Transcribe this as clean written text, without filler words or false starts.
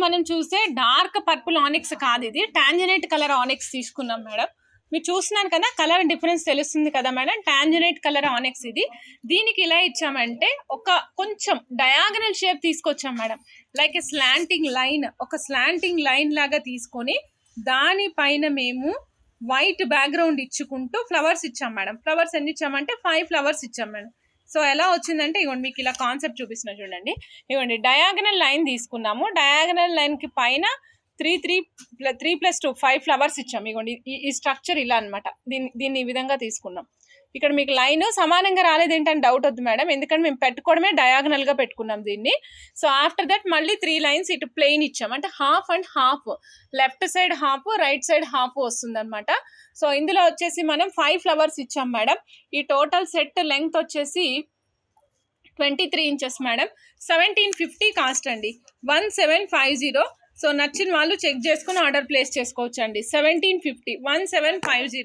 మనం చూసే dark purple onyx కాదు, ఇది టాంజనైట్ కలర్ ఆనిక్స్ తీసుకున్నాం మేడం. మీరు చూస్తున్నాను కదా, కలర్ డిఫరెన్స్ తెలుస్తుంది కదా మేడం. టాంజనైట్ కలర్ ఆనిక్స్ ఇది. దీనికి ఇలా ఇచ్చామంటే ఒక కొంచెం డయాగనల్ షేప్ తీసుకొచ్చాం మేడం. లైక్ స్లాంటింగ్ లైన్, ఒక స్లాంటింగ్ లైన్ లాగా తీసుకొని దానిపైన మేము వైట్ బ్యాక్గ్రౌండ్ ఇచ్చుకుంటూ ఫ్లవర్స్ ఇచ్చాం మేడం. ఫ్లవర్స్ ఎన్ని ఇచ్చామంటే 5 ఫ్లవర్స్ ఇచ్చాం మేడం. సో ఎలా వచ్చిందంటే ఇవ్వండి, మీకు ఇలా కాన్సెప్ట్ చూపిస్తున్నా చూడండి. ఇవ్వండి, డయాగనల్ లైన్ తీసుకున్నాము. డయాగనల్ లైన్కి పైన 3+2 5 ఫ్లవర్స్ ఇచ్చాము. ఇవ్వండి, ఈ స్ట్రక్చర్ ఇలా అనమాట. దీన్ని ఈ విధంగా తీసుకున్నాం. ఇక్కడ మీకు లైన్ సమానంగా రాలేదు ఏంటని డౌట్ వద్దు మేడం, ఎందుకంటే మేము పెట్టుకోవడమే డయాగనల్గా పెట్టుకున్నాం దీన్ని. సో ఆఫ్టర్ దట్ మళ్ళీ 3 లైన్స్ ఇటు ప్లెయిన్ ఇచ్చాం, అంటే half and half, left side half, right side half వస్తుంది అనమాట. సో ఇందులో వచ్చేసి మనం 5 ఫ్లవర్స్ ఇచ్చాం మేడం. ఈ టోటల్ సెట్ లెంగ్త్ వచ్చేసి 23 ఇంచెస్ మేడం. 1750 కాస్ట్ అండి, 1750. సో నచ్చిన వాళ్ళు చెక్ చేసుకుని ఆర్డర్ ప్లేస్ చేసుకోవచ్చు అండి. 1750, 1750.